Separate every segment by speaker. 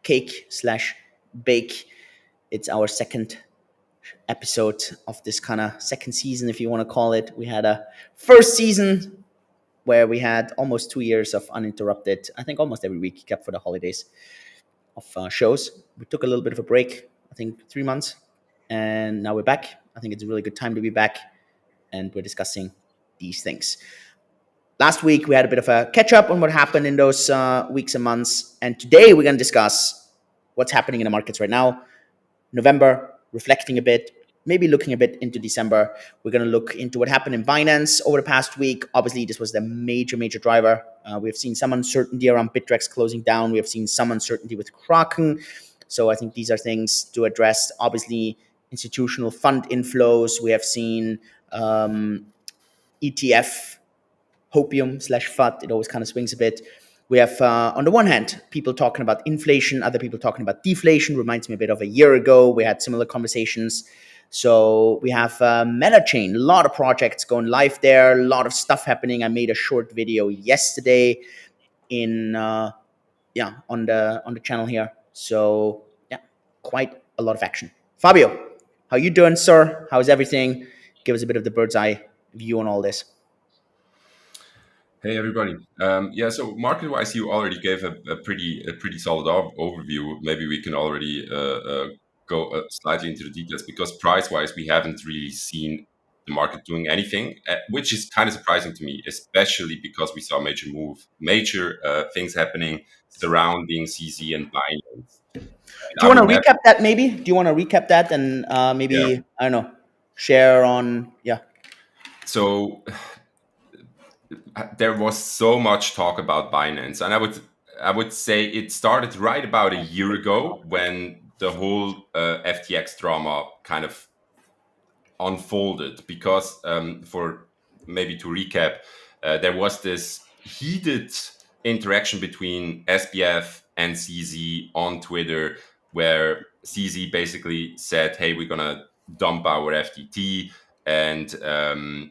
Speaker 1: cake slash bake. It's our second episode of this kind of second season, if you want to call it. We had a first season where we had almost 2 years of uninterrupted, I think almost every week, except for the holidays, of shows. We took a little bit of a break, I think 3 months, and now we're back. I think it's a really good time to be back, and we're discussing these things. Last week, we had a bit of a catch up on what happened in those weeks and months, and today we're going to discuss what's happening in the markets right now. November, reflecting a bit, maybe looking a bit into December. We're going to look into what happened in Binance over the past week. Obviously, this was the major driver. We've seen some uncertainty around Bitrex closing down. We have seen some uncertainty with Kraken. So I think these are things to address. Obviously, institutional fund inflows. We have seen ETF, hopium / FUD. It always kind of swings a bit. We have, on the one hand, people talking about inflation, other people talking about deflation. Reminds me a bit of a year ago. We had similar conversations. So we have Metachain, a lot of projects going live there, a lot of stuff happening. I made a short video yesterday on the channel here. So yeah, quite a lot of action. Fabio, how you doing, sir? How's everything? Give us a bit of the bird's eye view on all this.
Speaker 2: Hey everybody. So market-wise, you already gave a pretty solid overview. Maybe we can already go slightly into the details, because price-wise, we haven't really seen the market doing anything, which is kind of surprising to me, especially because we saw major things happening surrounding CZ and Binance.
Speaker 1: Do you want to recap that maybe? Do you want to recap that and maybe,
Speaker 2: Yeah.
Speaker 1: I don't know, share on, yeah.
Speaker 2: So there was so much talk about Binance, and I would say it started right about a year ago when the whole FTX drama kind of unfolded. Because for maybe to recap, there was this heated interaction between SBF and CZ on Twitter, where CZ basically said, "Hey, we're gonna dump our FTT." And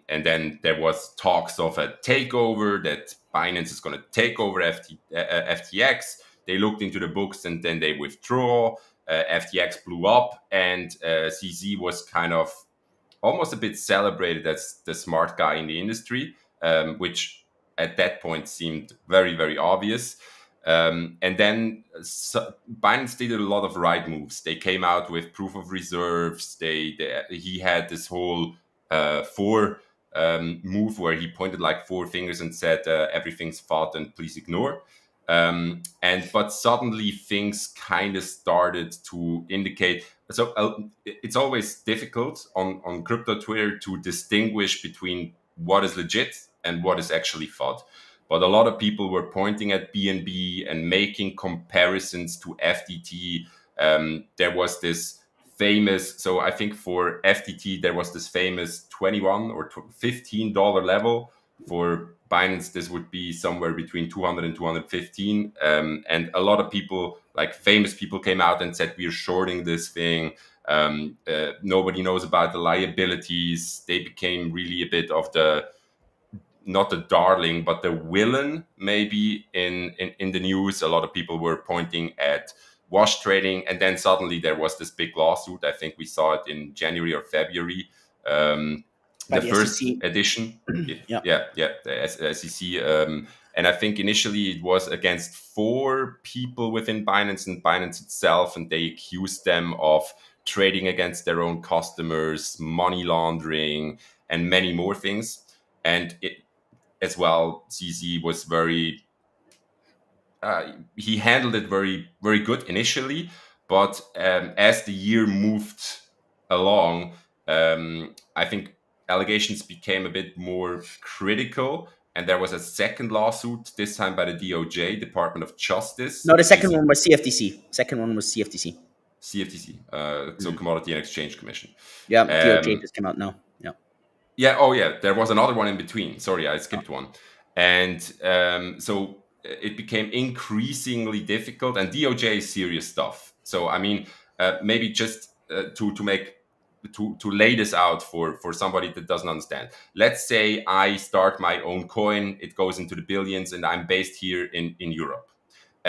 Speaker 2: then there was talks of a takeover, that Binance is going to take over FTX. They looked into the books and then they withdraw. FTX blew up, and CZ was kind of almost a bit celebrated as the smart guy in the industry, which at that point seemed very obvious. And then Binance did a lot of right moves. They came out with proof of reserves. He had this whole move where he pointed like 4 fingers and said, everything's FUD and please ignore. But suddenly things kind of started to indicate. So it's always difficult on crypto Twitter to distinguish between what is legit and what is actually FUD. But a lot of people were pointing at BNB and making comparisons to FTT. There was this famous, so I think for FTT, there was this famous $21 or $15 level. For Binance, this would be somewhere between 200 and 215. And a lot of people, like famous people, came out and said, we're shorting this thing. Nobody knows about the liabilities. They became really a bit of not the darling, but the villain maybe in the news. A lot of people were pointing at wash trading, and then suddenly there was this big lawsuit. I think we saw it in January or February. The first
Speaker 1: SEC
Speaker 2: edition.
Speaker 1: Yeah.
Speaker 2: The SEC. And I think initially it was against 4 people within Binance and Binance itself, and they accused them of trading against their own customers, money laundering, and many more things. And as well, CZ was he handled it very good initially, but as the year moved along, I think allegations became a bit more critical, and there was a second lawsuit, this time by the DOJ, Department of Justice.
Speaker 1: No, the second one was CFTC.
Speaker 2: So Commodity and Exchange Commission.
Speaker 1: Yeah, DOJ just came out now.
Speaker 2: Yeah. There was another one in between. Sorry, I skipped one. And so it became increasingly difficult, and DOJ is serious stuff. So I mean, maybe just to lay this out for somebody that doesn't understand. Let's say I start my own coin, it goes into the billions, and I'm based here in Europe.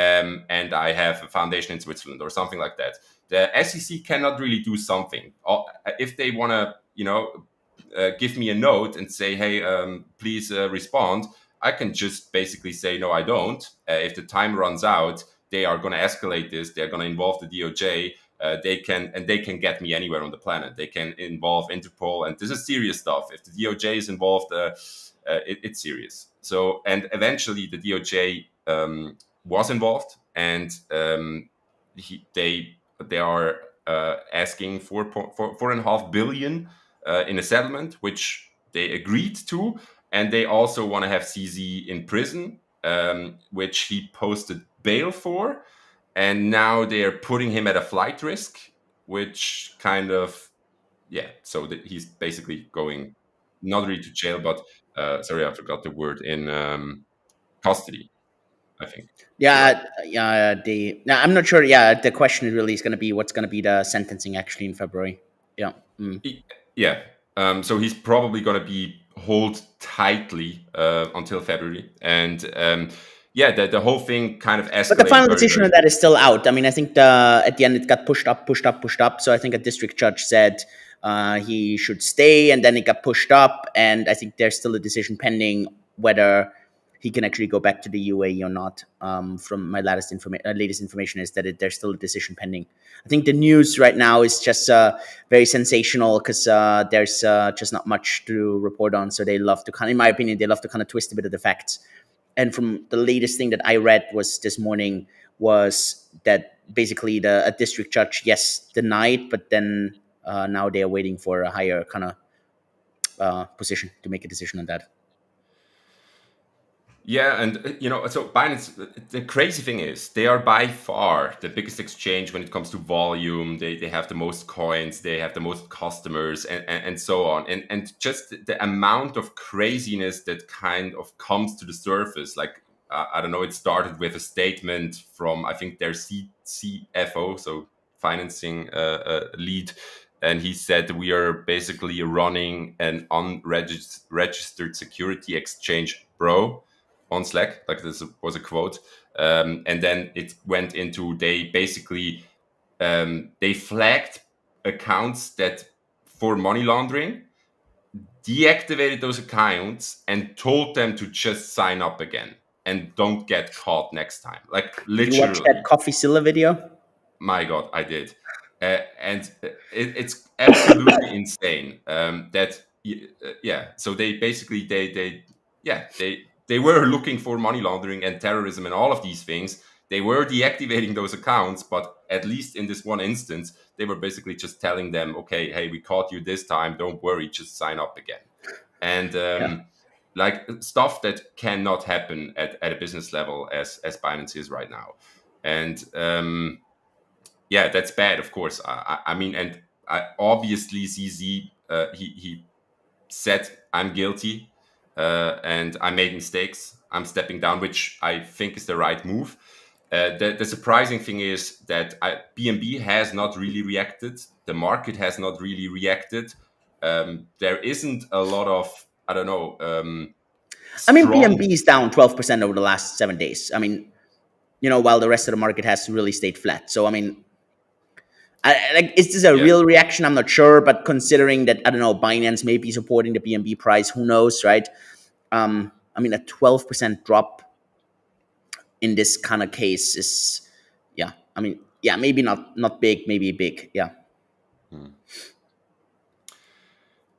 Speaker 2: and I have a foundation in Switzerland or something like that. The SEC cannot really do something. If they want to, give me a note and say, hey, please respond, I can just basically say, no, I don't. If the time runs out, they are going to escalate this. They're going to involve the DOJ. They can get me anywhere on the planet. They can involve Interpol, and this is serious stuff. If the DOJ is involved, it's serious. So, and eventually the DOJ was involved, and they are asking 4.5 billion in a settlement, which they agreed to, and they also want to have CZ in prison, which he posted bail for, and now they're putting him at a flight risk, which kind of, yeah. So that he's basically going not really to jail, but sorry, I forgot the word, in custody, I think is the right.
Speaker 1: Yeah. Now I'm not sure. Yeah, the question really is going to be what's going to be the sentencing actually in February. Yeah. Mm.
Speaker 2: Yeah. So he's probably going to be hold tightly until February, and yeah, the whole thing kind of
Speaker 1: But the
Speaker 2: escalated
Speaker 1: final
Speaker 2: very,
Speaker 1: decision on
Speaker 2: very.
Speaker 1: that is still out. I mean, I think at the end it got pushed up, pushed up, pushed up. So I think a district judge said he should stay, and then it got pushed up. And I think there's still a decision pending whether he can actually go back to the UAE or not. From my latest information is that there's still a decision pending. I think the news right now is just very sensational because there's just not much to report on. So they love to in my opinion, they love to kind of twist a bit of the facts. And from the latest thing that I read was this morning was that basically a district judge, yes, denied, but then now they are waiting for a higher kind of position to make a decision on that.
Speaker 2: Yeah, and so Binance. The crazy thing is, they are by far the biggest exchange when it comes to volume. They have the most coins, they have the most customers, and so on. And just the amount of craziness that kind of comes to the surface, like I don't know, it started with a statement from, I think, their CFO, so financing lead, and he said we are basically running an unregistered security exchange, bro, on Slack. Like, this was a quote, and then it went into, they basically they flagged accounts that for money laundering, deactivated those accounts, and told them to just sign up again and don't get caught next time. Like,
Speaker 1: Did you watch that
Speaker 2: literally.
Speaker 1: Coffee Silla video?
Speaker 2: My God, I did, and it's absolutely insane. Yeah. So they basically they were looking for money laundering and terrorism and all of these things. They were deactivating those accounts, but at least in this one instance, they were basically just telling them, okay, hey, we caught you this time. Don't worry, just sign up again. And
Speaker 1: Yeah.
Speaker 2: like, stuff that cannot happen at a business level as Binance is right now. And yeah, that's bad, of course. I mean, and obviously CZ, he said, I'm guilty, and I made mistakes. I'm stepping down, which I think is the right move. The surprising thing is that BNB has not really reacted. The market has not really reacted. There isn't a lot of, I don't know,
Speaker 1: I mean,
Speaker 2: strong.
Speaker 1: BNB is down 12% over the last 7 days. I mean, while the rest of the market has really stayed flat. So, I mean, like, is this a
Speaker 2: Yeah.
Speaker 1: real reaction? I'm not sure, but considering that, I don't know, Binance may be supporting the BNB price, who knows, right? I mean, a 12% drop in this kind of case is, yeah. I mean, yeah, maybe not big, maybe big, yeah.
Speaker 2: Hmm.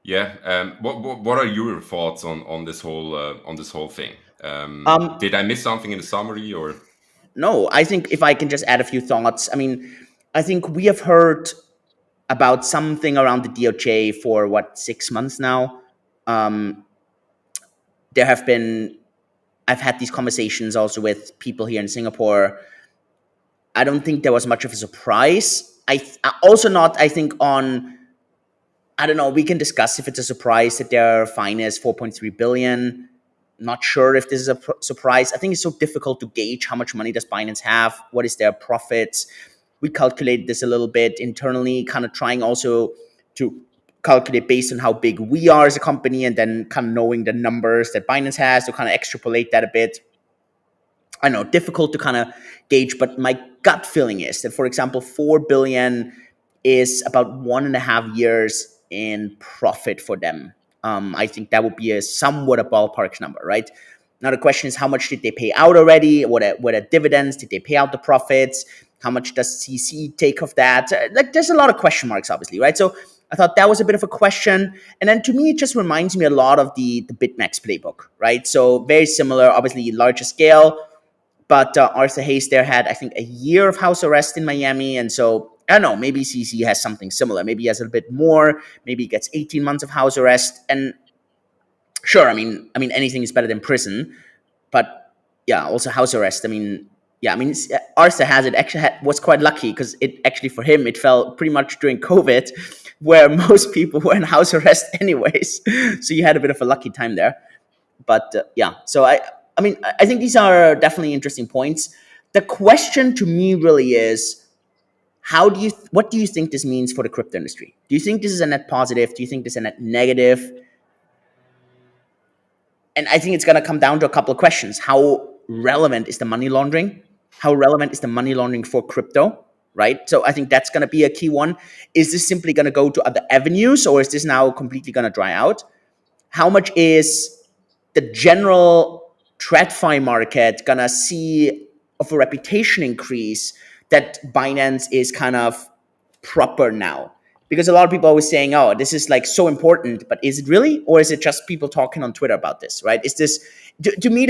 Speaker 2: Yeah. What are your thoughts on this whole thing?
Speaker 1: Um,
Speaker 2: Did I miss something in the summary, or?
Speaker 1: no, I think if I can just add a few thoughts. I mean, I think we have heard about something around the DOJ for what, 6 months now. Um, there have been I've had these conversations also with people here in Singapore. I don't think there was much of a surprise. Also not. I think on. I don't know. We can discuss if it's a surprise that their fine is 4.3 billion. Not sure if this is a surprise. I think it's so difficult to gauge how much money does Binance have. What is their profits? We calculated this a little bit internally, kind of trying also to calculate based on how big we are as a company, and then kind of knowing the numbers that Binance has to kind of extrapolate that a bit. I know, difficult to kind of gauge, but my gut feeling is that, for example, 4 billion is about 1.5 years in profit for them. I think that would be a somewhat a ballpark number, right? Now the question is, how much did they pay out already? What are dividends? Did they pay out the profits? How much does CC take of that? Like, there's a lot of question marks, obviously, right? So I thought that was a bit of a question. And then to me, it just reminds me a lot of the BitMEX playbook, right? So very similar, obviously larger scale, but Arthur Hayes there had, I think, a year of house arrest in Miami. And so, I don't know, maybe CC has something similar. Maybe he has a little bit more. Maybe he gets 18 months of house arrest. And sure, I mean, anything is better than prison. But yeah, also house arrest. I mean, yeah, I mean, Arthur has it actually was quite lucky because it actually, for him, it fell pretty much during COVID, where most people were in house arrest anyways. So you had a bit of a lucky time there. But yeah, so I think these are definitely interesting points. The question to me really is, what do you think this means for the crypto industry? Do you think this is a net positive? Do you think this is a net negative? And I think it's going to come down to a couple of questions. How relevant is the money laundering? How relevant is the money laundering for crypto? Right. So I think that's going to be a key one. Is this simply going to go to other avenues, or is this now completely going to dry out? How much is the general TradFi market gonna see of a reputation increase that Binance is kind of proper now? Because a lot of people are always saying, "Oh, this is like so important," but is it really, or is it just people talking on Twitter about this? Right? Is this to me?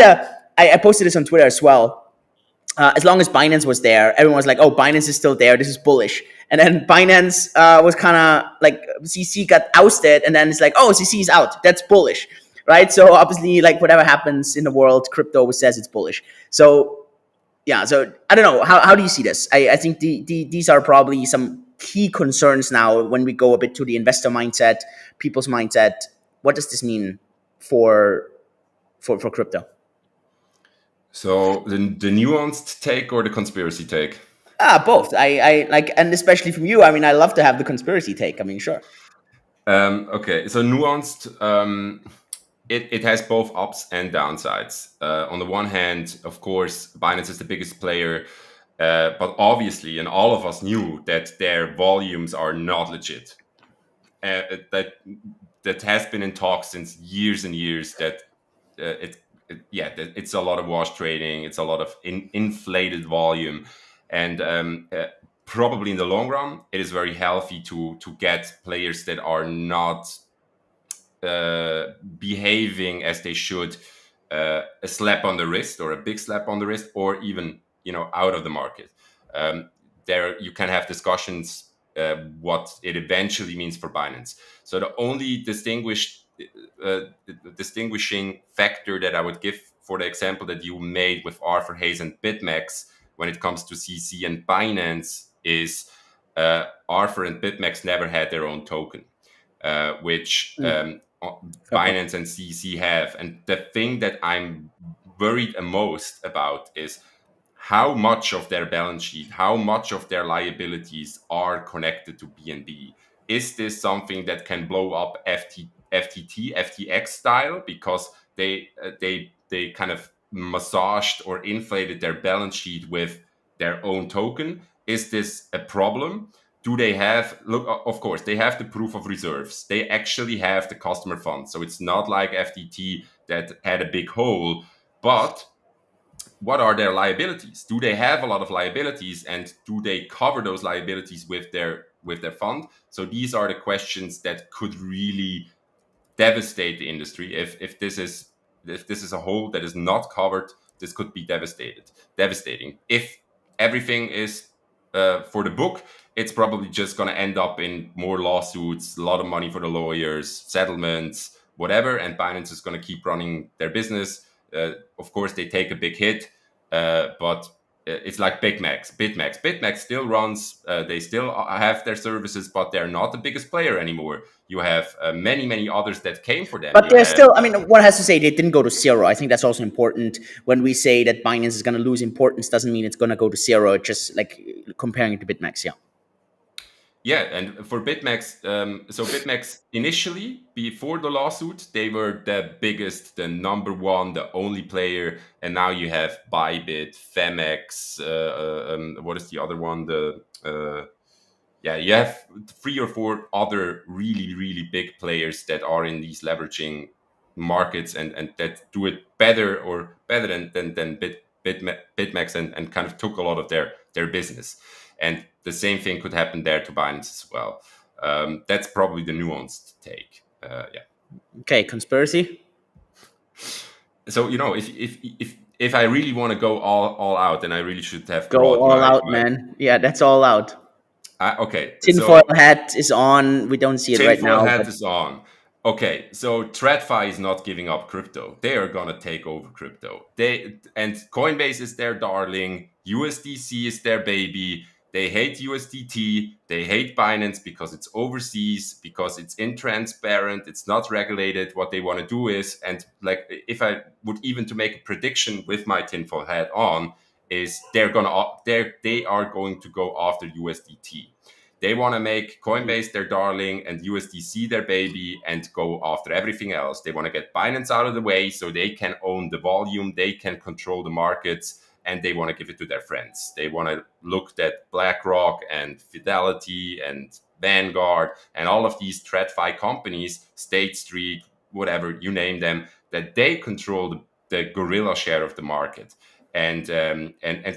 Speaker 1: I posted this on Twitter as well. As long as Binance was there, everyone was like, "Oh, Binance is still there. This is bullish." And then Binance was kind of like, CC got ousted, and then it's like, "Oh, CC is out. That's bullish." Right? So obviously, like, whatever happens in the world, crypto always says it's bullish. So yeah, so I don't know. How do you see this? I think these are probably some key concerns now when we go a bit to the investor mindset, people's mindset. What does this mean for crypto?
Speaker 2: So the nuanced take or the conspiracy take?
Speaker 1: Both. I like, and especially from you. I mean, I love to have the conspiracy take. I mean, sure.
Speaker 2: Okay, so nuanced. It has both ups and downsides. On the one hand, of course, Binance is the biggest player, but obviously, and all of us knew that their volumes are not legit. That has been in talks since years and years. That it's a lot of wash trading. It's a lot of inflated volume, and probably in the long run, it is very healthy to get players that are not behaving as they should, a slap on the wrist or a big slap on the wrist, or even out of the market. There you can have discussions what it eventually means for Binance. So the only distinguishing factor that I would give for the example that you made with Arthur Hayes and BitMEX when it comes to CC and Binance is Arthur and BitMEX never had their own token, which Binance and CC have. And the thing that I'm worried most about is how much of their balance sheet, how much of their liabilities are connected to BNB. Is this something that can blow up FTT, FTX style because they kind of massaged or inflated their balance sheet with their own token? Is this a problem? Do they have, look, of course, they have the proof of reserves. They actually have the customer funds. So it's not like FTT that had a big hole, but what are their liabilities? Do they have a lot of liabilities, and do they cover those liabilities with their fund? So these are the questions that could really devastate the industry. If this is a hole that is not covered, this could be devastating. If everything is for the book, it's probably just going to end up in more lawsuits, a lot of money for the lawyers, settlements, whatever, and Binance is going to keep running their business. Of course, they take a big hit, but it's like BitMEX still runs. They still have their services, but they're not the biggest player anymore. You have many others that came for them.
Speaker 1: But they're still, I mean, one has to say they didn't go to zero. I think that's also important. When we say that Binance is going to lose importance, doesn't mean it's going to go to zero. It's just like comparing it to BitMEX, yeah.
Speaker 2: Yeah, and for BitMEX, so BitMEX initially, before the lawsuit, they were the biggest, the number one, the only player, and now you have Bybit, Femex. What is the other one? Yeah, you have three or four other really, really big players that are in these leveraging markets and that do it better or better than BitMEX and kind of took a lot of their business. And the same thing could happen there to Binance as well. That's probably the nuanced take. Yeah.
Speaker 1: Okay, conspiracy.
Speaker 2: So if I really want to go all out, then I really should have
Speaker 1: Go
Speaker 2: brought
Speaker 1: all
Speaker 2: my
Speaker 1: out,
Speaker 2: my.
Speaker 1: man. Yeah, that's all out.
Speaker 2: Okay.
Speaker 1: Tinfoil
Speaker 2: So
Speaker 1: hat is on. We don't see it right
Speaker 2: tinfoil
Speaker 1: now,
Speaker 2: hat
Speaker 1: but
Speaker 2: is on. Okay, so TradFi is not giving up crypto. They are gonna take over crypto. And Coinbase is their darling. USDC is their baby. They hate USDT. They hate Binance because it's overseas, because it's intransparent, it's not regulated. What they want to do is, and like if I would even to make a prediction with my tinfoil hat on, is they are going to go after USDT. They want to make Coinbase their darling and USDC their baby and go after everything else. They want to get Binance out of the way so they can own the volume, they can control the markets, and they want to give it to their friends. They want to look at BlackRock and Fidelity and Vanguard and all of these TradFi companies, State Street, whatever you name them, that they control the gorilla share of the market and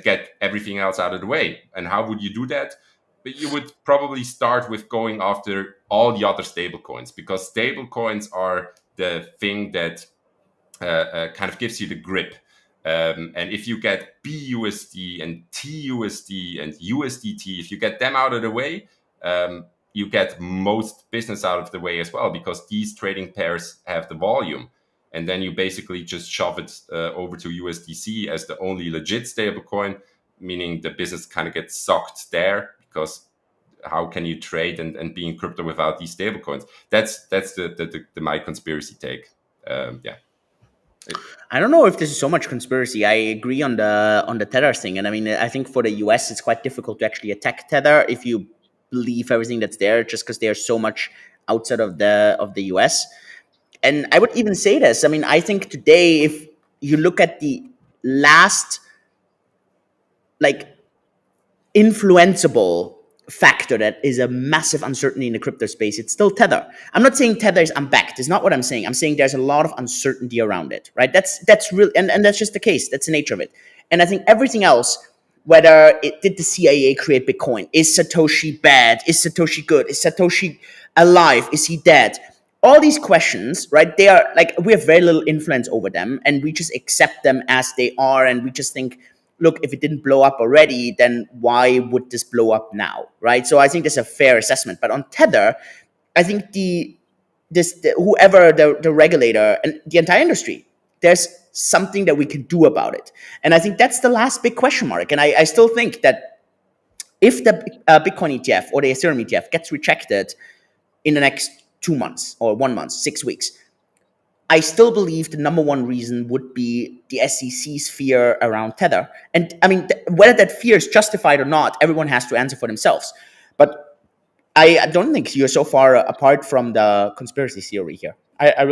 Speaker 2: get everything else out of the way. And how would you do that? But you would probably start with going after all the other stable coins because stable coins are the thing that kind of gives you the grip. And if you get BUSD and TUSD and USDT, if you get them out of the way, you get most business out of the way as well because these trading pairs have the volume. And then you basically just shove it over to USDC as the only legit stablecoin, meaning the business kind of gets sucked there because how can you trade and be in crypto without these stablecoins? That's the my conspiracy take. Yeah.
Speaker 1: I don't know if this is so much conspiracy. I agree on the tether thing, and I mean, I think for the US, it's quite difficult to actually attack tether if you believe everything that's there, just because there's so much outside of the US. And I would even say this. I mean, I think today, if you look at the last like influenceable factor that is a massive uncertainty in the crypto space, it's still tether. I'm not saying tether is unbacked. It's not what I'm saying. I'm saying there's a lot of uncertainty around it, right? That's real, and that's just the case. That's the nature of it. And I think everything else, whether it did the CIA create Bitcoin, is Satoshi bad, is Satoshi good, is Satoshi alive, is he dead, all these questions, right? They are like, we have very little influence over them, and we just accept them as they are, and we just think, look, if it didn't blow up already, then why would this blow up now, right? So I think that's a fair assessment. But on Tether, I think whoever the regulator and the entire industry, there's something that we can do about it. And I think that's the last big question mark. And I still think that if the Bitcoin ETF or the Ethereum ETF gets rejected in the next 2 months or 1 month, 6 weeks, I still believe the number one reason would be the SEC's fear around Tether. And I mean, whether that fear is justified or not, everyone has to answer for themselves. But I don't think you're so far apart from the conspiracy theory here. I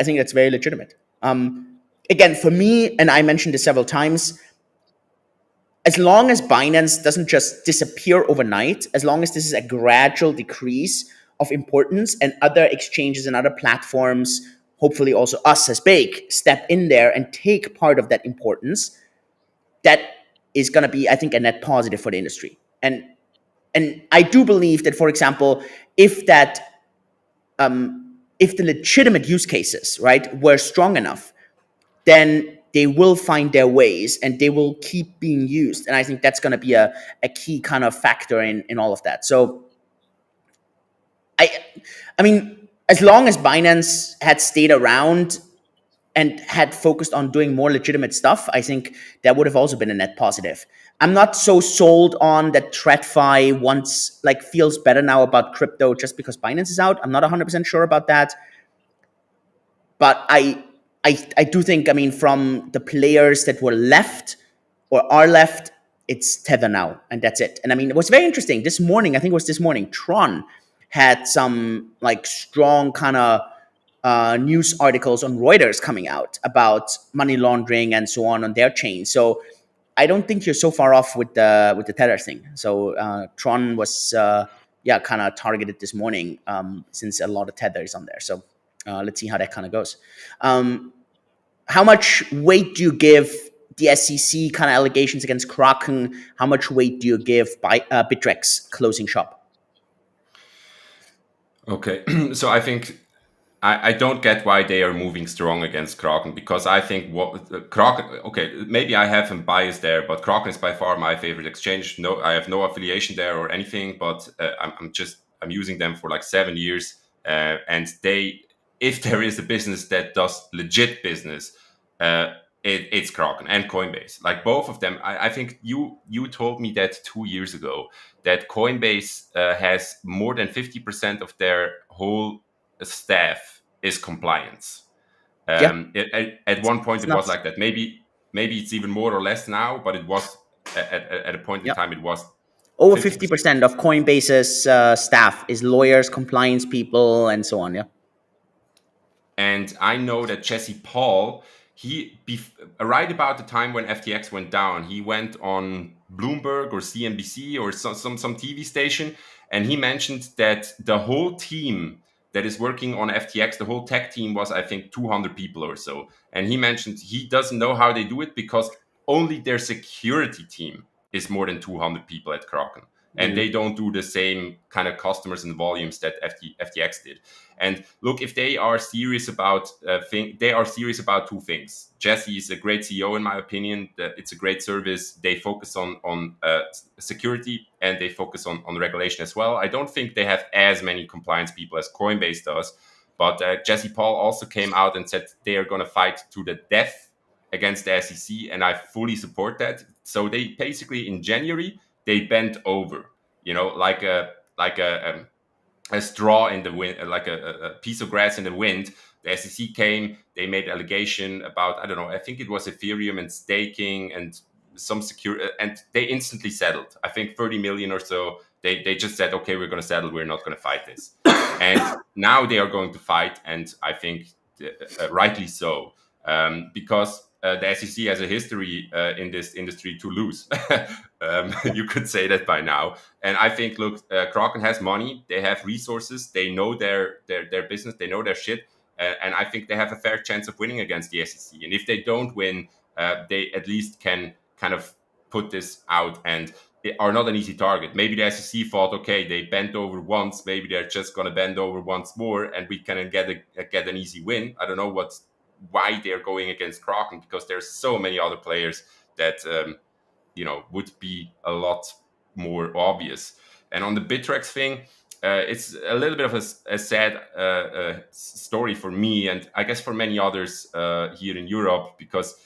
Speaker 1: think that's very legitimate. Again, for me, and I mentioned this several times, as long as Binance doesn't just disappear overnight, as long as this is a gradual decrease of importance and other exchanges and other platforms, hopefully also us as Bake, step in there and take part of that importance, that is going to be, I think, a net positive for the industry. And I do believe that, for example, if that if the legitimate use cases, right, were strong enough, then they will find their ways and they will keep being used. And I think that's going to be a key kind of factor in all of that. So I I mean, as long as Binance had stayed around and had focused on doing more legitimate stuff, I think that would have also been a net positive. I'm not so sold on that TradFi once like feels better now about crypto just because Binance is out. I'm not 100% sure about that. But I do think, I mean, from the players that were left or are left, it's Tether now, and that's it. And I mean, it was very interesting. This morning, I think it was this morning, Tron had some like strong kind of news articles on Reuters coming out about money laundering and so on their chain. So I don't think you're so far off with the Tether thing. So Tron was kind of targeted this morning since a lot of Tether is on there. So let's see how that kind of goes. How much weight do you give the SEC kind of allegations against Kraken? How much weight do you give Bitrex closing shop?
Speaker 2: Okay, so I think I don't get why they are moving strong against Kraken, because I think what Kraken. Okay, maybe I have some bias there, but Kraken is by far my favorite exchange. No, I have no affiliation there or anything, but I'm using them for like 7 years, and they, if there is a business that does legit business, uh, it's Kraken and Coinbase. Like both of them, I think you told me that 2 years ago that Coinbase has more than 50% of their whole staff is compliance.
Speaker 1: Yeah,
Speaker 2: At one point
Speaker 1: it's
Speaker 2: it was
Speaker 1: nuts.
Speaker 2: like that. Maybe it's even more or less now, but it was at a point in
Speaker 1: Yeah,
Speaker 2: time it was
Speaker 1: over
Speaker 2: 50%.
Speaker 1: 50% of Coinbase's staff is lawyers, compliance people, and so on. Yeah.
Speaker 2: And I know that Jesse Paul, right about the time when FTX went down, he went on Bloomberg or CNBC or some TV station, and he mentioned that the whole team that is working on FTX, the whole tech team was, I think, 200 people or so. And he mentioned he doesn't know how they do it because only their security team is more than 200 people at Kraken. And
Speaker 1: Mm.
Speaker 2: they don't do the same kind of customers and volumes that FTX did. And look, if they are serious about they are serious about two things. Jesse is a great CEO, in my opinion. That it's a great service. They focus on security and they focus on regulation as well. I don't think they have as many compliance people as Coinbase does, but Jesse Paul also came out and said they are going to fight to the death against the SEC, and I fully support that. So they basically in January they bent over, like a straw in the wind, like a piece of grass in the wind. The SEC came, they made allegation about, I don't know, I think it was Ethereum and staking and some secure, and they instantly settled. I think 30 million or so. They just said, okay, we're going to settle. We're not going to fight this. And now they are going to fight, and I think rightly so, because the SEC has a history in this industry to lose. You could say that by now. And I think, look, Kraken has money, they have resources, they know their business, they know their shit, and I think they have a fair chance of winning against the SEC. And if they don't win, they at least can kind of put this out, and they are not an easy target. Maybe the SEC thought, okay, they bent over once, maybe they're just going to bend over once more, and we can get an easy win. I don't know why they're going against Kraken, because there's so many other players that would be a lot more obvious. And on the Bitrex thing, it's a little bit of a sad story for me, and I guess for many others here in Europe, because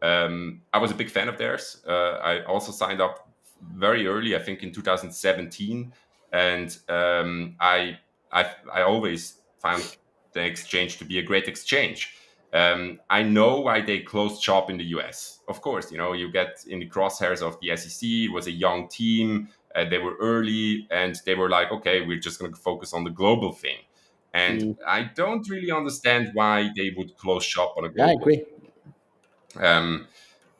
Speaker 2: I was a big fan of theirs. I also signed up very early, I think in 2017, and I always found the exchange to be a great exchange. I know why they closed shop in the US. Of course, you get in the crosshairs of the SEC. It was a young team. They were early, and they were like, okay, we're just going to focus on the global thing. And
Speaker 1: Mm.
Speaker 2: I don't really understand why they would close shop on a
Speaker 1: Yeah, I
Speaker 2: global.
Speaker 1: agree.
Speaker 2: Um,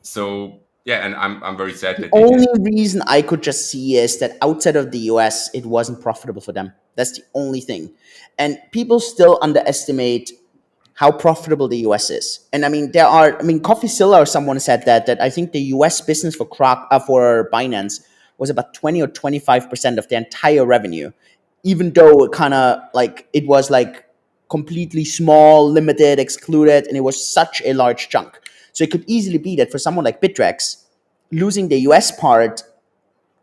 Speaker 2: so yeah, and I'm very sad
Speaker 1: The
Speaker 2: that they did.
Speaker 1: only reason I could just see is that outside of the US, it wasn't profitable for them. That's the only thing. And people still underestimate how profitable the US is. And I mean, Coffee Silla or someone said that I think the US business for Binance was about 20 or 25% of their entire revenue, even though it was like completely small, limited, excluded, and it was such a large chunk. So it could easily be that for someone like Bitrex, losing the US part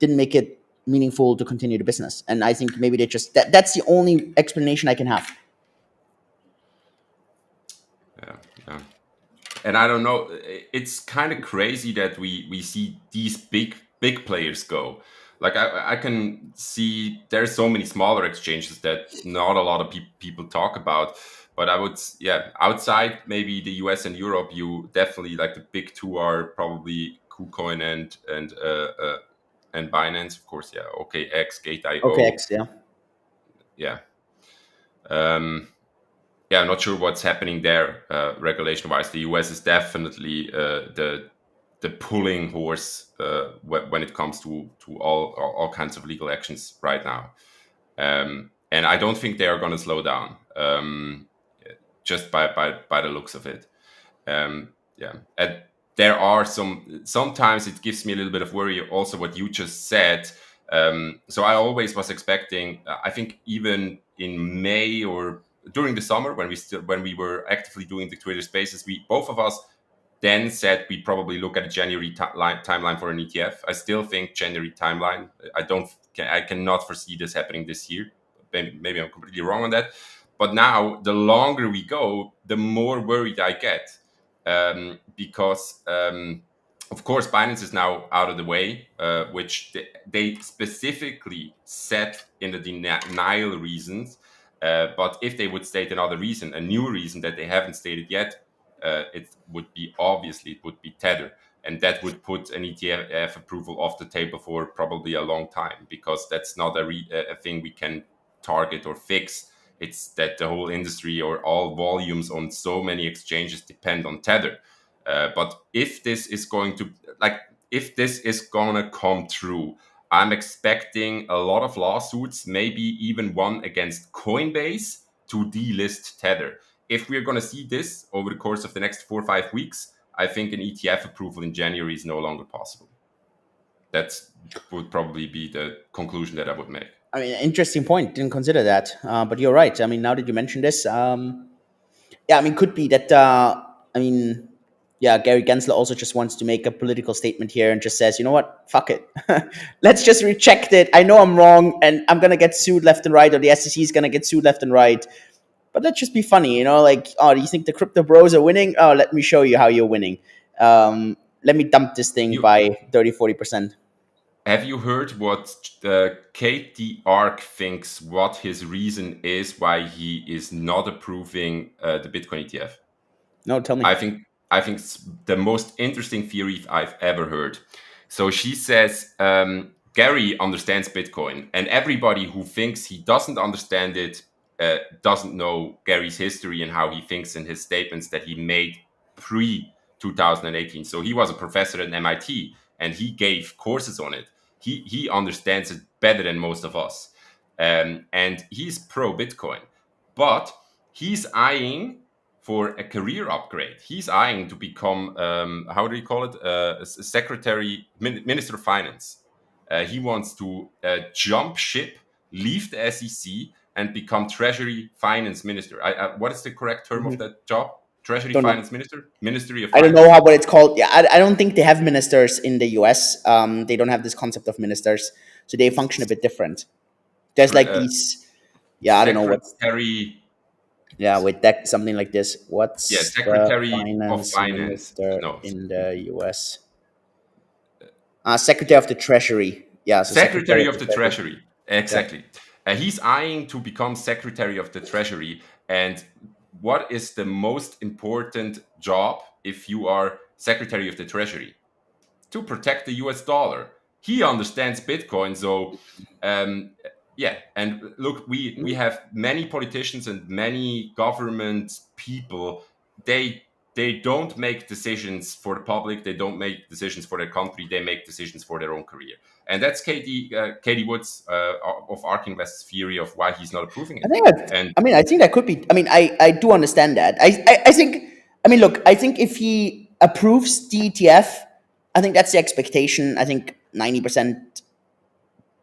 Speaker 1: didn't make it meaningful to continue the business. And I think maybe that's the only explanation I can have.
Speaker 2: Yeah, yeah. And I don't know. It's kind of crazy that we see these big players go. Like I can see there's so many smaller exchanges that not a lot of people talk about. But I would, yeah, outside maybe the US and Europe, you definitely, like, the big two are probably KuCoin and Binance, of course. Yeah, OKX,
Speaker 1: Okay,
Speaker 2: Gate.io.
Speaker 1: yeah.
Speaker 2: Yeah. Yeah, I'm not sure what's happening there regulation-wise. The US is definitely the pulling horse when it comes to all kinds of legal actions right now. And I don't think they are going to slow down, just by the looks of it. Yeah, and there are sometimes it gives me a little bit of worry also what you just said. So I always was expecting, I think even in May or during the summer when we were actively doing the Twitter spaces, we both of us then said we probably look at a January timeline for an ETF. I still think January timeline. I cannot foresee this happening this year. Maybe I'm completely wrong on that. But now, the longer we go, the more worried I get, because of course Binance is now out of the way, which they specifically said in the denial reasons. But if they would state another reason, a new reason that they haven't stated yet, it would be tether, and that would put an ETF approval off the table for probably a long time, because that's not a thing we can target or fix. It's that the whole industry or all volumes on so many exchanges depend on tether. But if this is going to come true, I'm expecting a lot of lawsuits, maybe even one against Coinbase to delist tether. If we're going to see this over the course of the next 4 or 5 weeks, I think an ETF approval in January is no longer possible. That would probably be the conclusion that I would make.
Speaker 1: I mean, interesting point. Didn't consider that, but you're right. I mean, now that you mention this, yeah, I mean, could be that. I mean, yeah, Gary Gensler also just wants to make a political statement here and just says, you know what, fuck it, let's just reject it. I know I'm wrong, and I'm gonna get sued left and right, or the SEC is gonna get sued left and right. But let's just be funny, you know, like, oh, do you think the crypto bros are winning? Oh, let me show you how you're winning. Let me dump this thing by 30-40%.
Speaker 2: Have you heard what Katie Ark thinks what his reason is why he is not approving the Bitcoin ETF?
Speaker 1: No, tell me.
Speaker 2: I think it's the most interesting theory I've ever heard. So she says Gary understands Bitcoin, and everybody who thinks he doesn't understand it doesn't know Gary's history and how he thinks in his statements that he made pre 2018. So he was a professor at MIT and he gave courses on it. He understands it better than most of us, and he's pro Bitcoin, but he's eyeing for a career upgrade. He's eyeing to become, how do you call it, Minister of Finance. He wants to jump ship, leave the SEC, and become Treasury Finance Minister. What is the correct term of that job? Treasury
Speaker 1: Don't know.
Speaker 2: Finance Minister? Ministry of
Speaker 1: I don't
Speaker 2: Finance?
Speaker 1: know what it's called. Yeah, I don't think they have ministers in the US. They don't have this concept of ministers, so they function a bit different. There's like these, yeah, I don't know what's,
Speaker 2: Secretary.
Speaker 1: yeah, with that, something like this.
Speaker 2: Yeah,
Speaker 1: What's the
Speaker 2: Secretary of
Speaker 1: finance
Speaker 2: Finance.
Speaker 1: minister
Speaker 2: No.
Speaker 1: in the US? Secretary of the Treasury. Yeah, so
Speaker 2: Secretary of
Speaker 1: the
Speaker 2: the
Speaker 1: Treasury.
Speaker 2: Treasury.
Speaker 1: Yeah.
Speaker 2: Exactly. He's eyeing to become Secretary of the Treasury. And what is the most important job if you are Secretary of the Treasury? To protect the US dollar. He understands Bitcoin. So, yeah. And look, we have many politicians and many government people. They don't make decisions for the public. They don't make decisions for their country. They make decisions for their own career. And that's Katie Woods of ARK Invest's theory of why he's not approving it.
Speaker 1: I think that could be. I mean, I do understand that. I think. I mean, look. I think if he approves the ETF, I think that's the expectation. I think 90%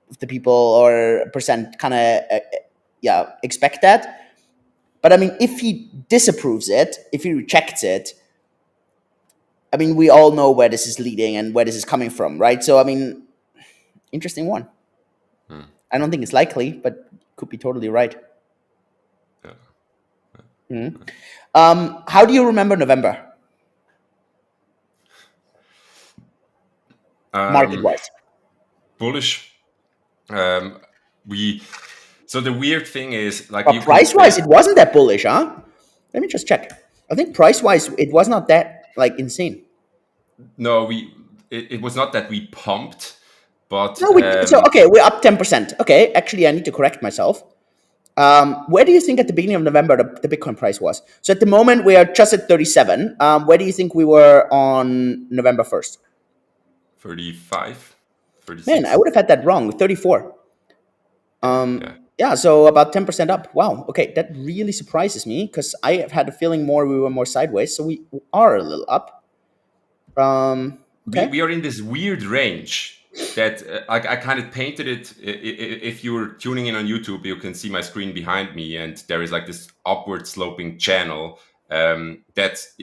Speaker 1: of the people or percent kind of yeah expect that. But I mean, if he disapproves it, if he rejects it, I mean, we all know where this is leading and where this is coming from, right? So I mean, interesting one. I don't think it's likely, but could be totally right.
Speaker 2: Yeah.
Speaker 1: How do you remember November? Market-wise.
Speaker 2: Bullish. So the weird thing is, like,
Speaker 1: But price-wise, it wasn't that bullish, huh? Let me just check. I think price-wise, it was not that like insane.
Speaker 2: No, it was not that we pumped, but
Speaker 1: No, we're up 10%. Okay, actually, I need to correct myself. Where do you think at the beginning of November the Bitcoin price was? So at the moment we are just at 37. Where do you think we were on November 1st?
Speaker 2: 35,
Speaker 1: Man, I
Speaker 2: 36.
Speaker 1: would have had that wrong. 34.
Speaker 2: Yeah.
Speaker 1: Yeah, so about 10% up. Wow. Okay, that really surprises me because I have had a feeling we were more sideways. So we are a little up. Okay.
Speaker 2: We are in this weird range that I kind of painted it. If you're tuning in on YouTube, you can see my screen behind me, and there is like this upward sloping channel. That's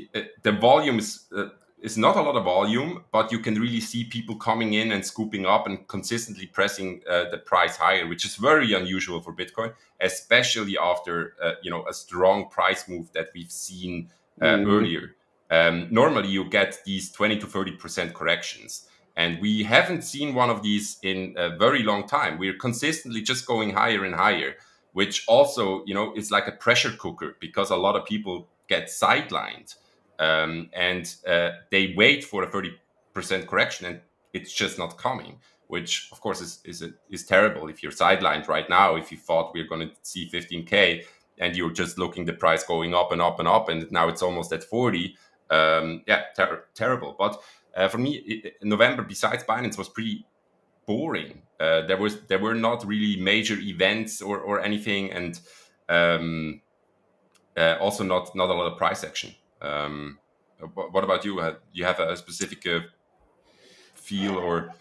Speaker 2: the volume is not a lot of volume, but you can really see people coming in and scooping up and consistently pressing the price higher, which is very unusual for Bitcoin, especially after a strong price move that we've seen earlier. Normally you get these 20 to 30% corrections, and we haven't seen one of these in a very long time. We're consistently just going higher and higher, which also is like a pressure cooker, because a lot of people get sidelined, and they wait for a 30% correction, and it's just not coming, which of course is terrible. If you're sidelined right now, if you thought we're going to see 15K and you're just looking the price going up and up and up, and now it's almost at 40. Yeah, terrible. But for me, November, besides Binance, was pretty boring. There were not really major events or anything, and also not a lot of price action. What about you? Do you have a specific feel or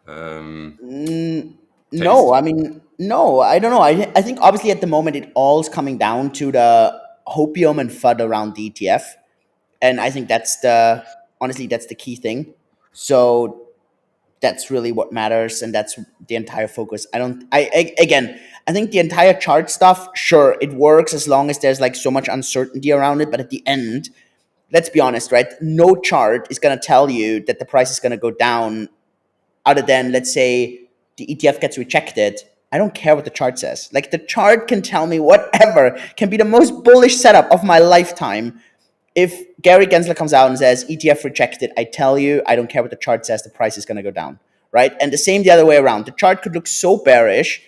Speaker 1: No,
Speaker 2: taste?
Speaker 1: I mean, no, I don't know. I think obviously at the moment it all's coming down to the hopium and FUD around the ETF. And I think honestly, that's the key thing. So that's really what matters. And that's the entire focus. Again, I think the entire chart stuff, sure, it works as long as there's like so much uncertainty around it. But at the end, let's be honest, right? No chart is going to tell you that the price is going to go down other than, let's say, the ETF gets rejected. I don't care what the chart says. Like, the chart can tell me whatever, can be the most bullish setup of my lifetime. If Gary Gensler comes out and says ETF rejected, I tell you, I don't care what the chart says, the price is going to go down, right? And the same the other way around. The chart could look so bearish.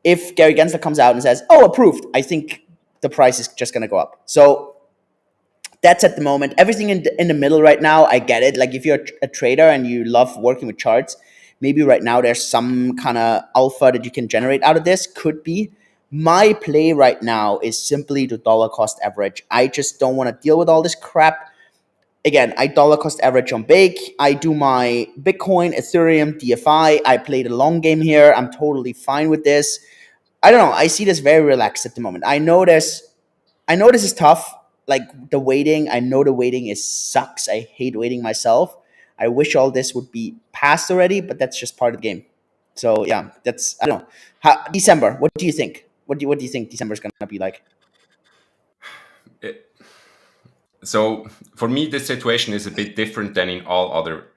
Speaker 1: If Gary Gensler comes out and says, oh, approved, I think the price is just going to go up. So that's at the moment. Everything in the middle right now, I get it. Like, if you're a trader and you love working with charts, maybe right now there's some kind of alpha that you can generate out of this. Could be. My play right now is simply to dollar cost average. I just don't want to deal with all this crap. Again, I dollar cost average on Bake. I do my Bitcoin, Ethereum, DFI. I play the long game here. I'm totally fine with this. I don't know. I see this very relaxed at the moment. I know this is tough. Like, the waiting, I know the waiting is sucks. I hate waiting myself. I wish all this would be passed already, but that's just part of the game. So yeah, that's, I don't know. December. What do you think? What do you think December is gonna be like?
Speaker 2: It, so for me, this situation is a bit different than in all other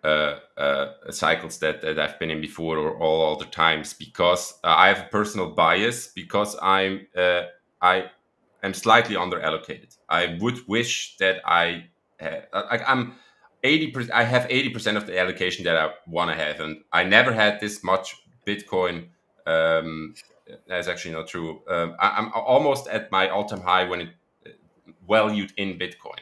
Speaker 2: cycles that I've been in before, or all other times, because I have a personal bias, because I am slightly under allocated. I would wish that I'm 80%. I have 80% of the allocation that I want to have, and I never had this much Bitcoin. Um, that's actually not true. I'm almost at my all-time high when it valued in Bitcoin.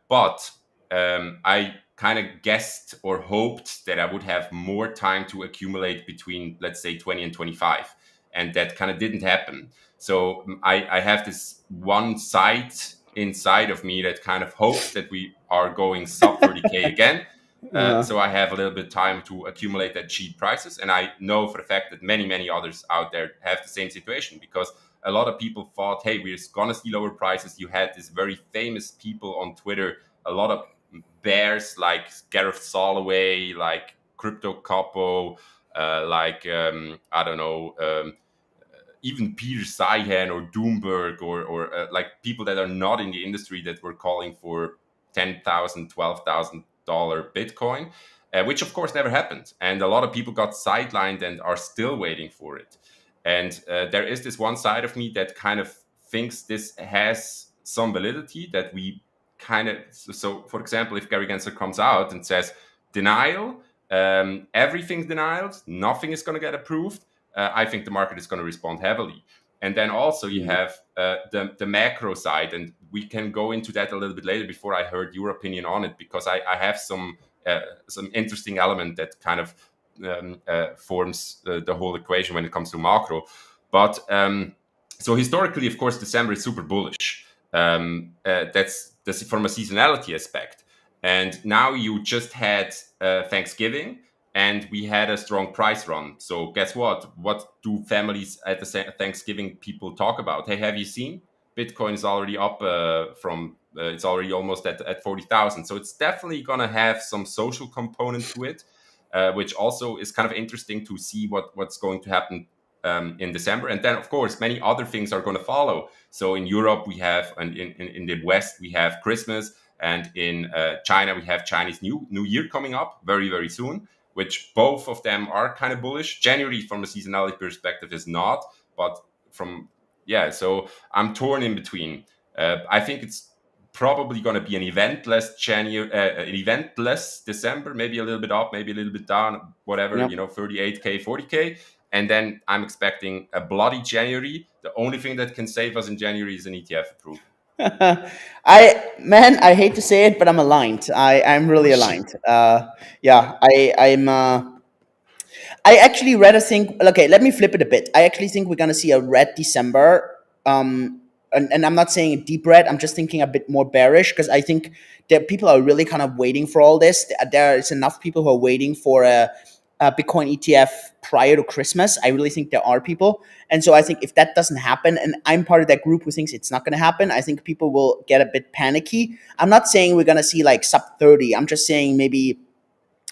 Speaker 2: But I kind of guessed or hoped that I would have more time to accumulate between, let's say, 20 and 25. And that kind of didn't happen. So I have this one side inside of me that kind of hopes that we are going sub 30K again. So I have a little bit of time to accumulate that cheap prices. And I know for the fact that many others out there have the same situation, because a lot of people thought, hey, we're going to see lower prices. You had these very famous people on Twitter, a lot of bears like Gareth Soloway, like Crypto Capo, I don't know, even Peter Seihan or Doomberg, or like people that are not in the industry, that were calling for $10,000, $12,000 Bitcoin, which of course never happened. And a lot of people got sidelined and are still waiting for it. And there is this one side of me that kind of thinks this has some validity, that we kind of, so for example, if Gary Gensler comes out and says denial, everything's denied, nothing is going to get approved, I think the market is going to respond heavily. And then also you have the macro side, and we can go into that a little bit later before I heard your opinion on it, because I have some interesting element that kind of forms the whole equation when it comes to macro. But so historically, of course, December is super bullish. That's from a seasonality aspect. And now you just had Thanksgiving, and we had a strong price run. So guess what? What do families at the Thanksgiving people talk about? Hey, have you seen Bitcoin is already up from it's already almost at 40,000. So it's definitely going to have some social component to it, which also is kind of interesting to see what's going to happen in December. And then, of course, many other things are going to follow. So in Europe, we have, and in the West, we have Christmas. And in China, we have Chinese New Year coming up very, very soon, which both of them are kind of bullish. January, from a seasonality perspective, is not. But so I'm torn in between. I think it's probably going to be an eventless December, maybe a little bit up, maybe a little bit down, whatever,
Speaker 1: Yep.
Speaker 2: 38K, 40K. And then I'm expecting a bloody January. The only thing that can save us in January is an ETF approval.
Speaker 1: I hate to say it, but I'm aligned. I'm
Speaker 2: Oh,
Speaker 1: really
Speaker 2: shit.
Speaker 1: aligned. I'm. I actually rather think. Okay, let me flip it a bit. I actually think we're gonna see a red December. And I'm not saying a deep red. I'm just thinking a bit more bearish because I think that people are really kind of waiting for all this. There is enough people who are waiting for a Bitcoin ETF prior to Christmas. I really think there are people, and so I think if that doesn't happen, and I'm part of that group who thinks it's not going to happen, I think people will get a bit panicky. I'm not saying we're gonna see like sub 30. I'm just saying maybe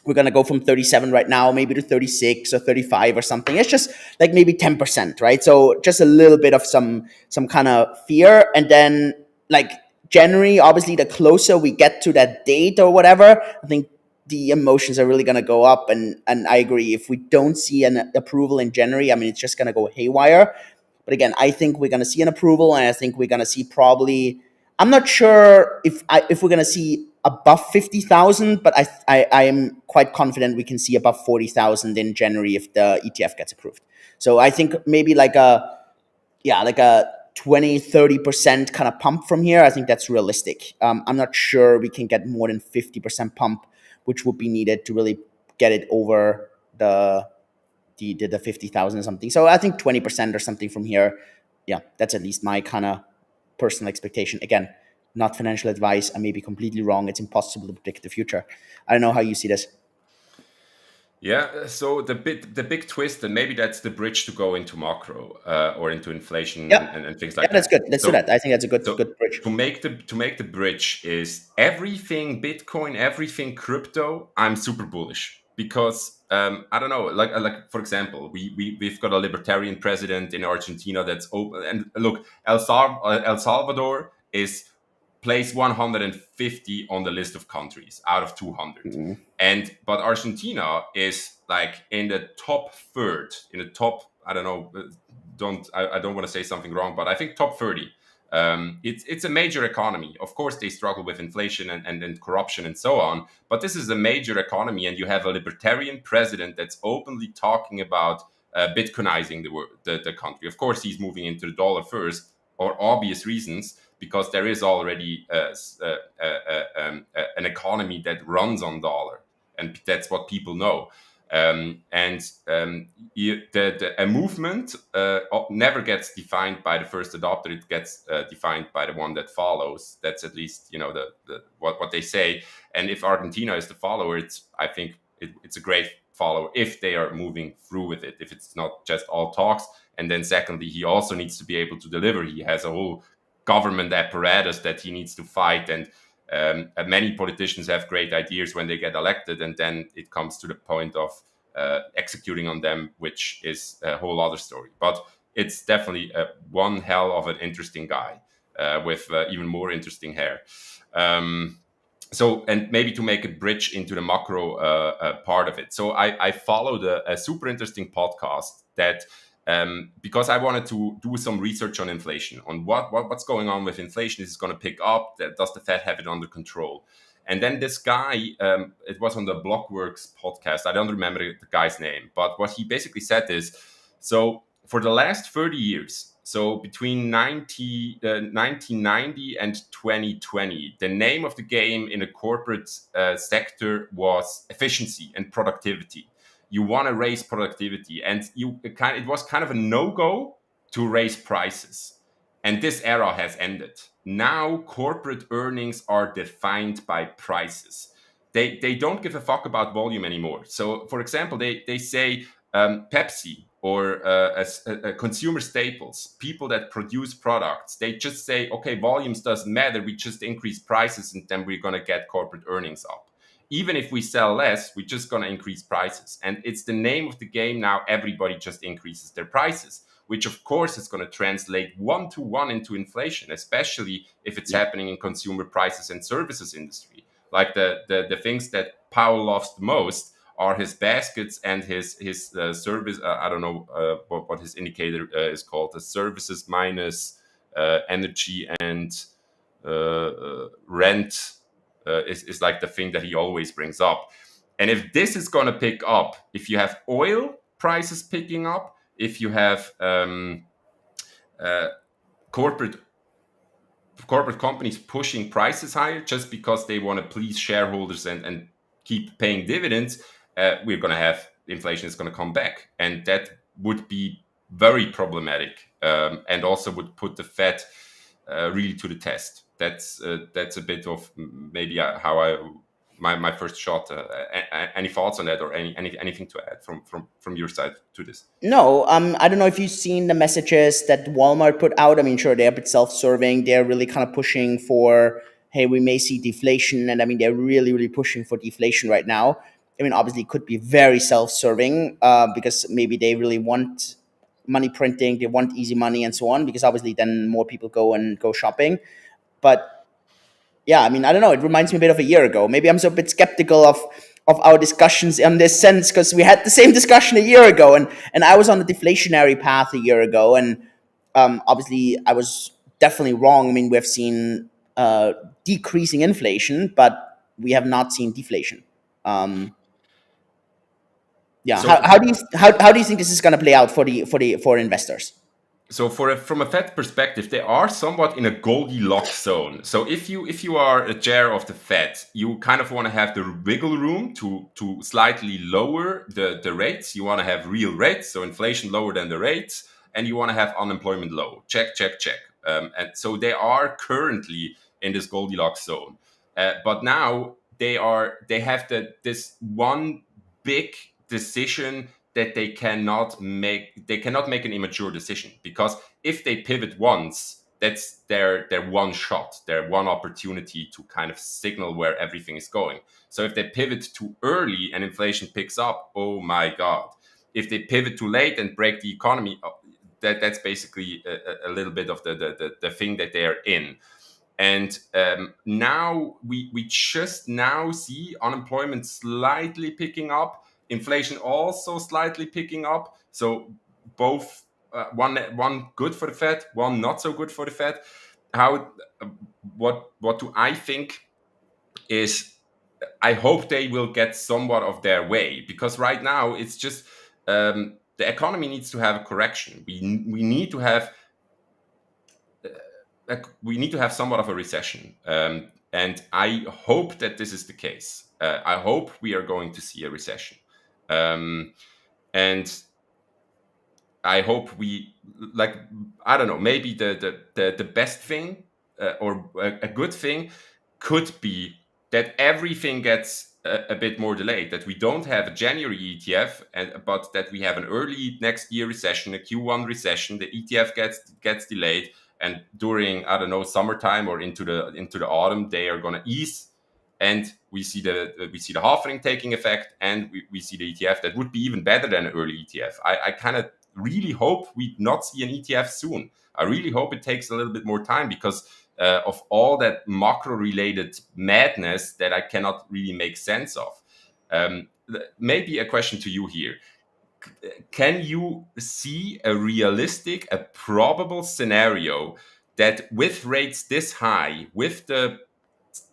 Speaker 1: we're going to go from 37 right now, maybe to 36 or 35 or something. It's just like maybe 10%, right? So just a little bit of some kind of fear. And then like January, obviously the closer we get to that date or whatever, I think the emotions are really going to go up. And I agree. If we don't see an approval in January, I mean, it's just going to go haywire. But again, I think we're going to see an approval, and I think we're going to see probably. I'm not sure if we're going to see above 50,000, but I am quite confident we can see above 40,000 in January if the ETF gets approved. So I think maybe like a 20-30% kind of pump from here. I think that's realistic. I'm not sure we can get more than 50% pump, which would be needed to really get it over the 50,000 or something. So I think 20% or something from here. Yeah, that's at least my kind of personal expectation. Again, not financial advice. I may be completely wrong. It's impossible to predict the future. I don't know how you see this.
Speaker 2: Yeah, so the big twist, and maybe that's the bridge to go into macro or into inflation
Speaker 1: Yeah,
Speaker 2: and things
Speaker 1: yeah,
Speaker 2: like
Speaker 1: that's
Speaker 2: that.
Speaker 1: good. Let's do that. I think that's a
Speaker 2: So
Speaker 1: good bridge.
Speaker 2: to make the bridge is everything Bitcoin, everything crypto. I'm super bullish because I don't know, like for example, we've got a libertarian president in Argentina that's open. And look, El Salvador is place 150 on the list of countries out of 200.
Speaker 1: Mm.
Speaker 2: But Argentina is like in the top third, in the top, I don't know, I don't want to say something wrong, but I think top 30. It's a major economy. Of course, they struggle with inflation and corruption and so on, but this is a major economy, and you have a libertarian president that's openly talking about Bitcoinizing the country. Of course, he's moving into the dollar first, or obvious reasons, because there is already an economy that runs on dollar, and that's what people know. A movement never gets defined by the first adopter; it gets defined by the one that follows. That's at least what they say. And if Argentina is the follower, I think it's a great follower if they are moving through with it. If it's not just all talks. And then secondly, he also needs to be able to deliver. He has a whole government apparatus that he needs to fight. And many politicians have great ideas when they get elected, and then it comes to the point of executing on them, which is a whole other story. But it's definitely one hell of an interesting guy with even more interesting hair. And maybe to make a bridge into the macro part of it. So I followed a super interesting podcast that because I wanted to do some research on inflation, on what's going on with inflation. Is it going to pick up? Does the Fed have it under control? And then this guy, it was on the Blockworks podcast. I don't remember the guy's name, but what he basically said is, so for the last 30 years, so between 1990 and 2020, the name of the game in the corporate sector was efficiency and productivity. You want to raise productivity, and it was kind of a no-go to raise prices. And this era has ended. Now corporate earnings are defined by prices. They don't give a fuck about volume anymore. So, for example, they say Pepsi or consumer staples, people that produce products, they just say, okay, volumes doesn't matter. We just increase prices and then we're going to get corporate earnings up. Even if we sell less, we're just going to increase prices. And it's the name of the game now. Everybody just increases their prices, which of course is going to translate one-to-one into inflation, especially if it's happening in consumer prices and services industry. Like the things that Powell loves the most are his baskets and his service. I don't know what his indicator is called. The services minus energy and rent is like the thing that he always brings up. And if this is going to pick up, if you have oil prices picking up, if you have corporate companies pushing prices higher just because they want to please shareholders and keep paying dividends, we're going to have inflation is going to come back, and that would be very problematic, and also would put the Fed really to the test. That's a bit of maybe how my first shot. Any thoughts on that, or anything to add from your side to this?
Speaker 1: No, I don't know if you've seen the messages that Walmart put out. I mean, sure, they're a bit self-serving. They're really kind of pushing for, hey, we may see deflation, and I mean, they're really, really pushing for deflation right now. I mean, obviously, it could be very self-serving because maybe they really want money printing, they want easy money, and so on. Because obviously, then more people go shopping. But yeah, I mean, I don't know. It reminds me a bit of a year ago. Maybe I'm so a bit skeptical of our discussions in this sense because we had the same discussion a year ago, and I was on a deflationary path a year ago, and obviously I was definitely wrong. I mean, we've seen decreasing inflation, but we have not seen deflation. Um, yeah,
Speaker 2: So
Speaker 1: how do you think this is going to play out for investors?
Speaker 2: so from a Fed perspective, they are somewhat in a Goldilocks zone. So if you are a chair of the Fed, you kind of want to have the wiggle room to slightly lower the rates. You want to have real rates, so inflation lower than the rates, and you want to have unemployment low. Check, check, check. And so they are currently in this Goldilocks zone. But now they have this one big decision that they cannot make an immature decision, because if they pivot once, that's their one shot, their one opportunity to kind of signal where everything is going. So if they pivot too early and inflation picks up, oh my god. If they pivot too late and break the economy, that's basically a little bit of the thing that they're in. And now we just now see unemployment slightly picking up, inflation also slightly picking up. So both one good for the Fed, one not so good for the Fed. How what do I think is, I hope they will get somewhat of their way, because right now it's just the economy needs to have a correction. We need to have somewhat of a recession, and I hope that this is the case. I hope we are going to see a recession, and I hope we, like, I don't know, maybe the best thing, or a good thing could be that everything gets a bit more delayed, that we don't have a January ETF, but that we have an early next year recession, a Q1 recession. The ETF gets delayed, and during, I don't know, summertime or into the autumn, they are going to ease, and we see the halving taking effect, and we see the ETF that would be even better than an early ETF. I kind of really hope we not see an ETF soon. I really hope it takes a little bit more time, because of all that macro related madness that I cannot really make sense of. Maybe a question to you here. Can you see a realistic, a probable scenario that with rates this high, with the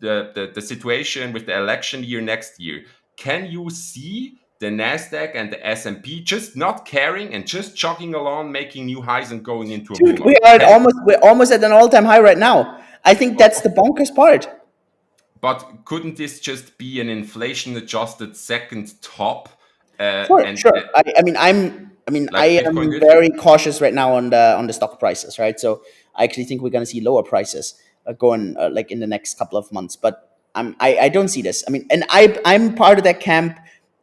Speaker 2: the situation with the election year next year, can you see the Nasdaq and the S&P just not caring and just chugging along, making new highs and going into a bull
Speaker 1: Dude, we
Speaker 2: market?
Speaker 1: are at we're almost at an all-time high right now. I think that's the bonkers part.
Speaker 2: But couldn't this just be an inflation-adjusted second top?
Speaker 1: Sure,
Speaker 2: And
Speaker 1: sure. I
Speaker 2: like Bitcoin
Speaker 1: am
Speaker 2: did?
Speaker 1: very cautious right now on the stock prices, right? So I actually think we're going to see lower prices going like in the next couple of months. But I don't see this. I mean, and I'm part of that camp.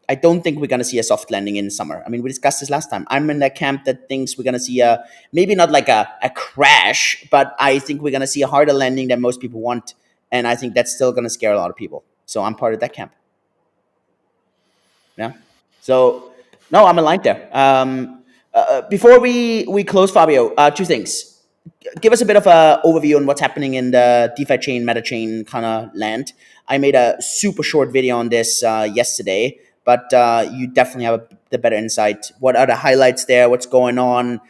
Speaker 1: I don't think we're going to see a soft landing in summer. I mean, we discussed this last time. I'm in that camp that thinks we're going to see a maybe not like a crash, but I think we're going to see a harder landing than most people want, and I think that's still going to scare a lot of people. So I'm part of that camp. Yeah. So no, I'm aligned there. Before we close, Fabio, two things. Give us a bit of a overview on what's happening in the DeFi chain, meta chain kind of land. I made a super short video on this yesterday, but you definitely have the better insight. What are the highlights there? What's going on?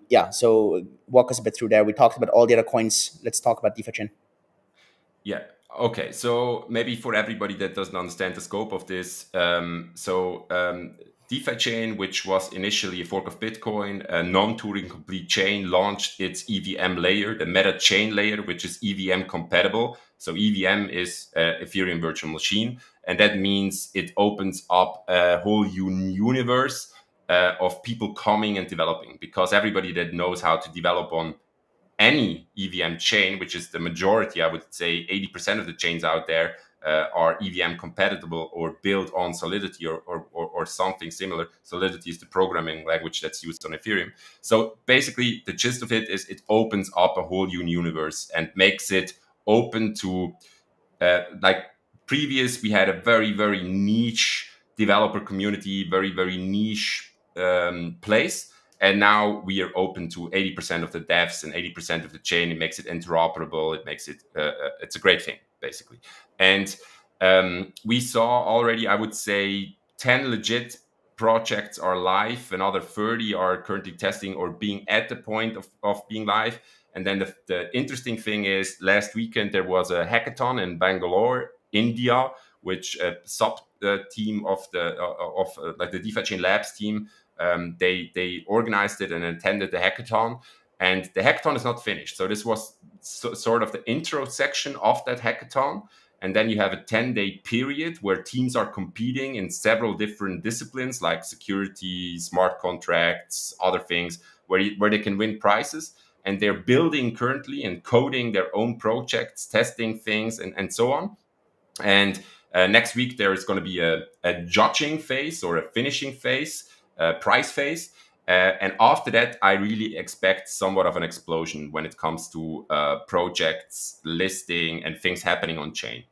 Speaker 1: Yeah. So walk us a bit through there. We talked about all the other coins. Let's talk about DeFi chain.
Speaker 2: Yeah. Okay. So maybe for everybody that doesn't understand the scope of this, Defichain, which was initially a fork of Bitcoin, a non-Turing complete chain, launched its EVM layer, the meta chain layer, which is EVM compatible. So EVM is Ethereum virtual machine, and that means it opens up a whole universe of people coming and developing, because everybody that knows how to develop on any EVM chain, which is the majority, I would say 80% of the chains out there are EVM compatible or built on Solidity or something similar. Solidity is the programming language that's used on Ethereum. So basically, the gist of it is it opens up a whole new universe and makes it open to like previous, we had a very, very niche developer community, very, very niche place. And now we are open to 80% of the devs and 80% of the chain. It makes it interoperable. It makes it, it's a great thing, basically. And we saw already, I would say, 10 legit projects are live. Another 30 are currently testing or being at the point of being live. And then the interesting thing is, last weekend there was a hackathon in Bangalore, India, which a sub team of like the Defichain Labs team, they organized it and attended the hackathon. And the hackathon is not finished. So this was sort of the intro section of that hackathon. And then you have a 10-day period where teams are competing in several different disciplines like security, smart contracts, other things, where they can win prizes. And they're building currently and coding their own projects, testing things, and so on. And next week, there is going to be a judging phase or a finishing phase, prize phase. And after that, I really expect somewhat of an explosion when it comes to projects, listing, and things happening on chain.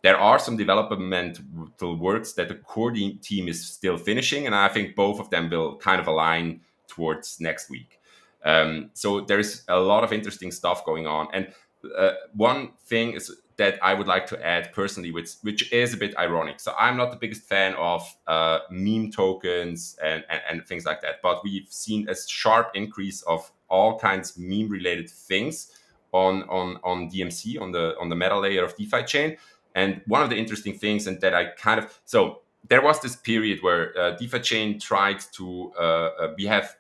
Speaker 2: There are some developmental works that the core team is still finishing, and I think both of them will kind of align towards next week. So there's a lot of interesting stuff going on. And one thing is that I would like to add personally, which is a bit ironic. So I'm not the biggest fan of meme tokens and things like that, but we've seen a sharp increase of all kinds of meme related things on DMC, on the meta layer of DeFi chain. And one of the interesting things, and that I kind of, so there was this period where DeFi chain tried to, we have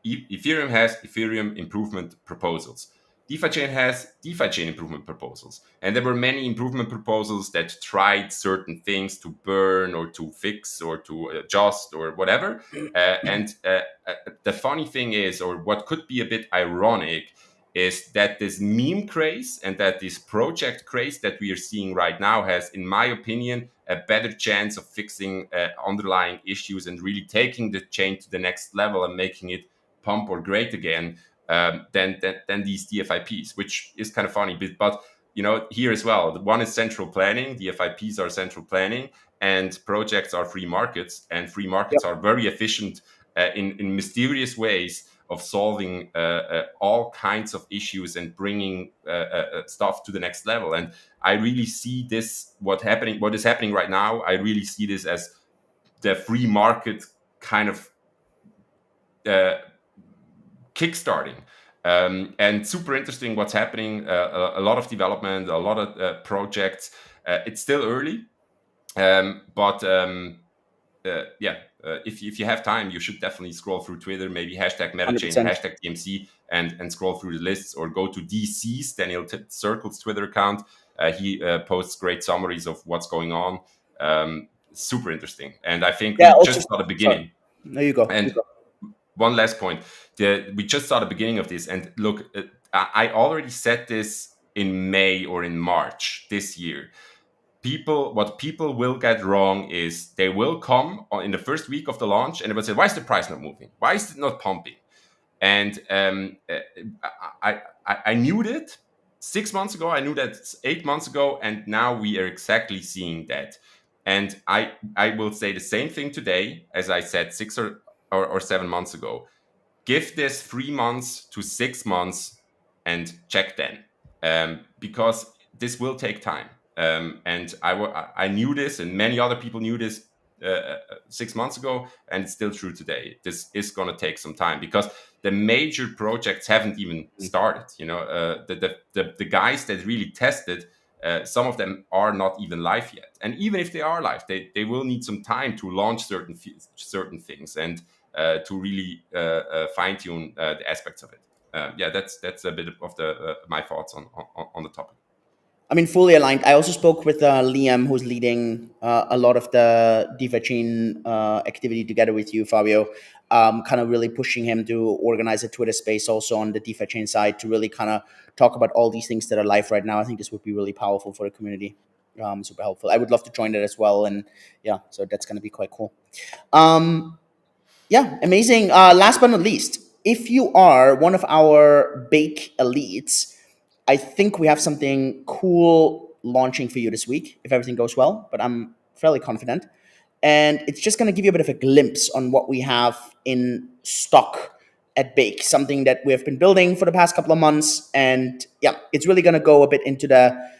Speaker 2: Ethereum has Ethereum improvement proposals. Defichain has Defichain improvement proposals. And there were many improvement proposals that tried certain things to burn or to fix or to adjust or whatever. The funny thing is, or what could be a bit ironic, is that this meme craze and that this project craze that we are seeing right now has, in my opinion, a better chance of fixing underlying issues and really taking the chain to the next level and making it pump or great again than these DFIPs, which is kind of funny. But you know, here as well, the one is central planning. DFIPs are central planning, and projects are free markets, and free markets
Speaker 1: Yep.
Speaker 2: are very efficient in mysterious ways of solving all kinds of issues and bringing stuff to the next level. And I really see this, what is happening right now. I really see this as the free market kind of kickstarting And super interesting what's happening. A lot of development, a lot of projects. It's still early, but if you have time, you should definitely scroll through Twitter, maybe hashtag MetaChain,
Speaker 1: 100%.
Speaker 2: hashtag TMC, and scroll through the lists, or go to DC's Daniel Circle's Twitter account. He posts great summaries of what's going on. Super interesting, and I think
Speaker 1: Yeah.
Speaker 2: we
Speaker 1: Also,
Speaker 2: just saw the
Speaker 1: sorry.
Speaker 2: beginning.
Speaker 1: No, you go. You
Speaker 2: And
Speaker 1: go.
Speaker 2: one last point, we just saw the beginning of this, and look, I already said this in May or in March this year. What people will get wrong is they will come in the first week of the launch and they will say, why is the price not moving? Why is it not pumping? And I knew that 6 months ago, I knew that 8 months ago, and now we are exactly seeing that. And I will say the same thing today as I said 6 or 7 months ago. Give this 3 months to 6 months and check then, because this will take time. And I knew this, and many other people knew this 6 months ago, and it's still true today. This is going to take some time because the major projects haven't even started. The guys that really tested, some of them are not even live yet. And even if they are live, they will need some time to launch certain things and to really fine tune the aspects of it. That's a bit of the my thoughts on the topic.
Speaker 1: I mean, fully aligned. I also spoke with Liam, who's leading a lot of the Defichain activity together with you, Fabio. Kind of really pushing him to organize a Twitter space also on the Defichain side to really kind of talk about all these things that are live right now. I think this would be really powerful for the community. Super helpful. I would love to join that as well, and yeah, so that's going to be quite cool. Yeah, amazing. Last but not least, if you are one of our bake elites, I think we have something cool launching for you this week if everything goes well, but I'm fairly confident. And it's just going to give you a bit of a glimpse on what we have in stock at Bake, something that we have been building for the past couple of months. And yeah, it's really going to go a bit into a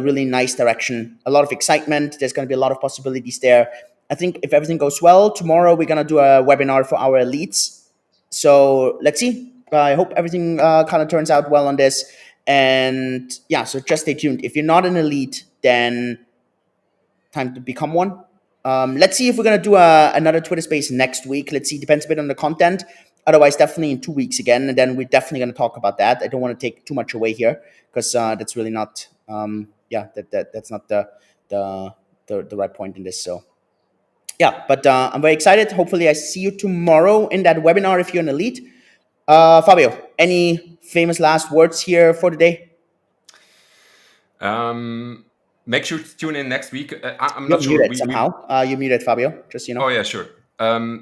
Speaker 1: really nice direction. A lot of excitement. There's going to be a lot of possibilities there. I think if everything goes well, tomorrow we're going to do a webinar for our elites. So let's see. I hope everything kind of turns out well on this. And yeah, so just stay tuned. If you're not an elite, then time to become one. Let's see if we're going to do another Twitter space next week. Let's see. Depends a bit on the content. Otherwise, definitely in 2 weeks again. And then we're definitely going to talk about that. I don't want to take too much away here because that's really not, that's not the right point in this. So yeah, but I'm very excited. Hopefully I see you tomorrow in that webinar if you're an elite. Fabio, any famous last words here for the day?
Speaker 2: Make sure to tune in next week. I'm
Speaker 1: You're
Speaker 2: not sure.
Speaker 1: muted somehow. You're muted, Fabio, just
Speaker 2: Oh yeah, sure.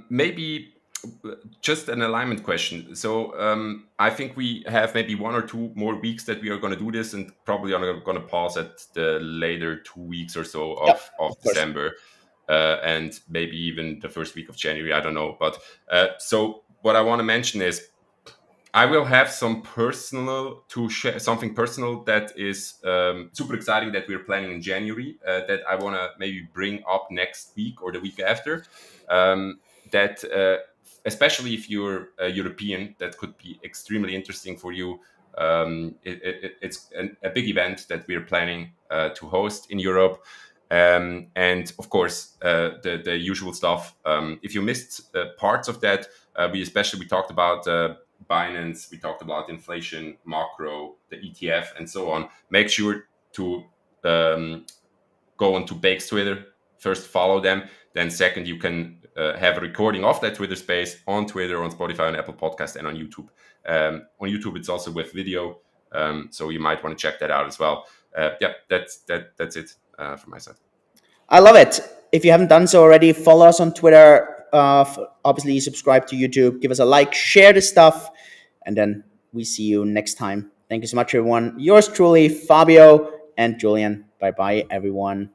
Speaker 2: Maybe just an alignment question. So I think we have maybe 1 or 2 more weeks that we are going to do this, and probably are going to pause at the later 2 weeks or so
Speaker 1: Yep,
Speaker 2: of
Speaker 1: of course.
Speaker 2: December, and maybe even the first week of January. I don't know. But so what I want to mention is I will have some personal to share, something personal that is super exciting that we're planning in January, that I want to maybe bring up next week or the week after. That especially if you're a European, that could be extremely interesting for you. It's a big event that we're planning to host in Europe. And of course, the usual stuff. If you missed parts of that, we talked about Binance, we talked about inflation, macro, the ETF, and so on. Make sure to go onto Bake's Twitter. First, follow them. Then, second, you can have a recording of that Twitter space on Twitter, on Spotify, on Apple Podcast, and on YouTube. On YouTube, it's also with video, so you might want to check that out as well. That's it from my side.
Speaker 1: I love it. If you haven't done so already, follow us on Twitter. Obviously, subscribe to YouTube. Give us a like. Share this stuff. And then we see you next time. Thank you so much, everyone. Yours truly, Fabio and Julian. Bye-bye, everyone.